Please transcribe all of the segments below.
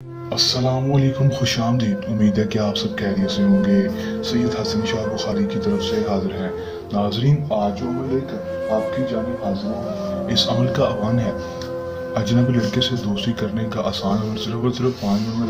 अस्सलामुअलैकुम, खुशामदीद। उम्मीद है कि आप सब खैरियत से होंगे। सैयद हसन शाह बुखारी की तरफ से हाजिर है। नाजरीन, आज जो अमल लेकर आपकी जानिब हाजिर हूँ, इस अमल का आह्वान है अजनबी लड़के से दोस्ती करने का आसान अमल। सिर्फ और सिर्फ 5 मिनट में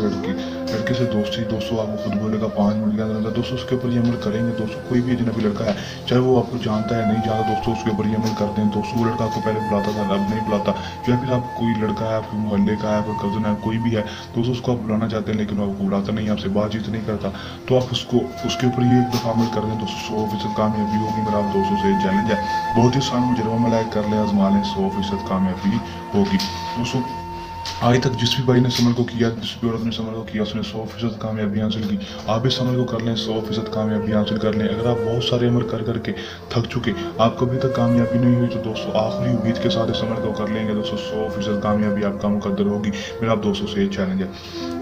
लड़के से दोस्ती। दोस्तों, आपको खुद बोलेगा 5 मिनट के अंदर दोस्तों उसके ऊपर ये अमल करेंगे। दोस्तों, कोई भी अजनबी लड़का है, चाहे वो आपको जानता है नहीं जानता, दोस्तों उसके ऊपर ये अमल करते हैं। दोस्तों, वो लड़का आपको पहले बुलाता था, अब नहीं बुलाता। या फिर आप कोई लड़का है, आपके मोहल्ले का है, आपका कज़न है, कोई भी है, दोस्तों उसको आप बुलाना चाहते हैं लेकिन वो आपको बुलाता नहीं, आपसे बातचीत नहीं करता, तो आप उसको उसके ऊपर ये एक दफ़ा अमल कर दें दोस्तों, 100% कामयाबी होगी। मेरा आप दोस्तों से चैलेंज है, बहुत ही आसान मुजरबा मलाक कर ले, आजमा लें, 100% कामयाबी होगी। दोस्तों, आज तक जिस भी भाई ने इस अमल को किया, जिस भी औरत ने इस अमल को किया, उसने 100% कामयाबी हासिल की। आप इस अमल को कर लें, 100% कामयाबी हासिल कर लें। अगर आप बहुत सारे अमल कर करके थक चुके, आपको अभी तक कामयाबी नहीं हुई, तो दोस्तों आखिरी उम्मीद के साथ इस अमल को कर लेंगे दोस्तों, 100% कामयाबी आपका मुकद्दर होगी। मेरा आप दोस्तों से ये चैलेंज है।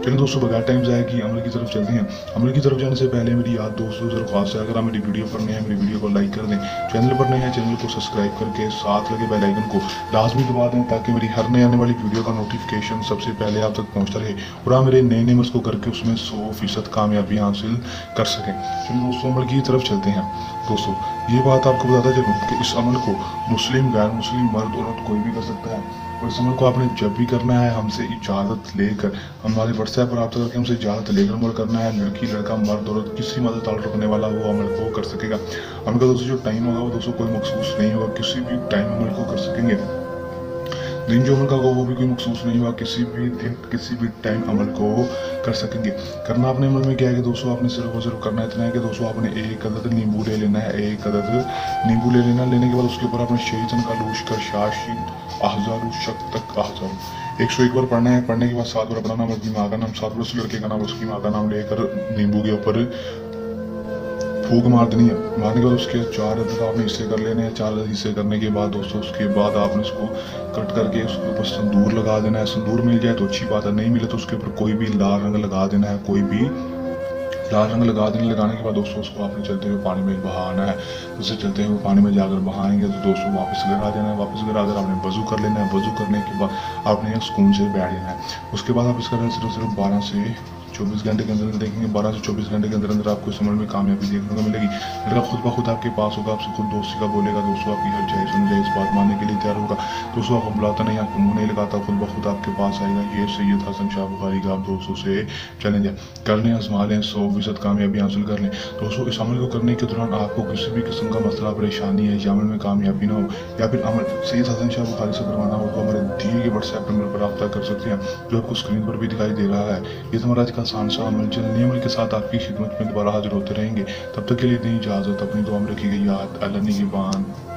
चलिए दोस्तों, बगैर टाइम ज़ाया किए अमल की तरफ चलते हैं। अमल की तरफ जाने से पहले मेरी याद दोस्तों जरूर खास है, अगर आप मेरी वीडियो पर नए हैं, मेरी वीडियो को लाइक कर दें। चैनल पर नए हैं, चैनल को सब्सक्राइब करके साथ लगे बेल आइकन को लाजमी दबा दें, ताकि मेरी हर नए आने वाली वीडियो का नोटिफिकेशन सबसे पहले आप तक पहुंचता रहे और आप मेरे नए नेमर्स को करके उसमें 100% कामयाबी हासिल कर सकें। चलिए दोस्तों, अमल की तरफ चलते हैं। दोस्तों, ये बात आपको बताता चलूँ कि इस अमल को मुस्लिम, गैर मुस्लिम, मर्द औरत कोई भी कर सकता है। और इस अमल को आपने जब भी करना है, हमसे इजाज़त लेकर, हमारे व्हाट्सएप पर रब्ता करके हमसे इजाज़त लेकर अमल करना है। लड़की, लड़का, मर्द औरत, किसी मदद ताल्लुक़ रखने वाला वो अमल को कर सकेगा। अमल का दोस्तों जो टाइम होगा वो दोस्तों कोई मखसूस नहीं होगा, किसी भी टाइम अमल को कर सकेंगे। दिन जो अमल का होगा वो भी कोई मखसूस नहीं हुआ, किसी भी दिन किसी भी टाइम अमल को कर सकेंगे। करना आपने अमल में क्या है कि दोस्तों, आपने सिर्फ और सिर्फ करना इतना है कि दोस्तों आपने एक अदद नींबू ले लेना है। एक अदद नींबू ले लेना, लेने के बाद उसके ऊपर आपने शेजन का लूशकर शाशीन अहजारू शक तक अहजारू 101 बार पढ़ना है। पढ़ने के बाद 7 बार अपना नाम, अपनी माँ का नाम, 7 बार उस लड़के का नाम, उसकी माँ का नाम लेकर नींबू के ऊपर फूक मार देनी है। मारने के बाद उसके 4 अदद आपने हिस्से कर लेने हैं। 4 अदद हिस्से करने के बाद दोस्तों उसके बाद आपने उसको कट करके उसके ऊपर संदूर लगा देना है। संदूर मिल जाए तो अच्छी बात है, नहीं मिले तो उसके ऊपर कोई भी लाल रंग लगा देना है। कोई भी लाल रंग लगाने के बाद दोस्तों उसको आपने चलते हुए पानी में बहाना है। उससे चलते हुए पानी में जाकर बहाएंगे तो दोस्तों वापस घर आ जाना है। वापस घर आकर आपने वजू कर लेना है। वजू करने के बाद आपने सुकून से बैठ जाना है। उसके बाद आप इसका सिर्फ 12 से 24 घंटे के अंदर देखेंगे। 12 से 24 घंटे के अंदर अंदर आपको इस अमल में कामयाबी देखने को मिलेगी। लड़का खुद ब खुद आपके पास होगा, आपसे खुद दोस्ती का बोलेगा। दोस्तों, आपकी हर चाहे सुन जाए, इस बात मानने के लिए तैयार होगा। दोस्तों, आपको बुलाता नहीं, आपको मुंह नहीं लगाता, खुद ब खुद आपके पास आएगा। ये सैयद हसन शाह बुखारी का आप दोस्तों से चैलेंज है। कर लें, आजमा लें, 100% कामयाबी हासिल कर लें। दोस्तों, इस अमल को करने के दौरान आपको किसी भी किस्म का मसला, परेशानी है या अमल में कामयाबी ना हो, या फिर अमल सैयद हसन शाह बुखारी से करवाना हो, तो हमारे दिए गए व्हाट्सएप नंबर पर रब्ता कर सकते हैं, जो आपको स्क्रीन पर भी दिखाई दे रहा है। ये हमारा आज का आसान सा अमल। नए अमल के साथ आपकी खिदमत में दोबारा हाजिर होते रहेंगे। तब तक के लिए दी इजाज़त। अपनी दुआ में रखी गई याद। अल्लाह निगहबान।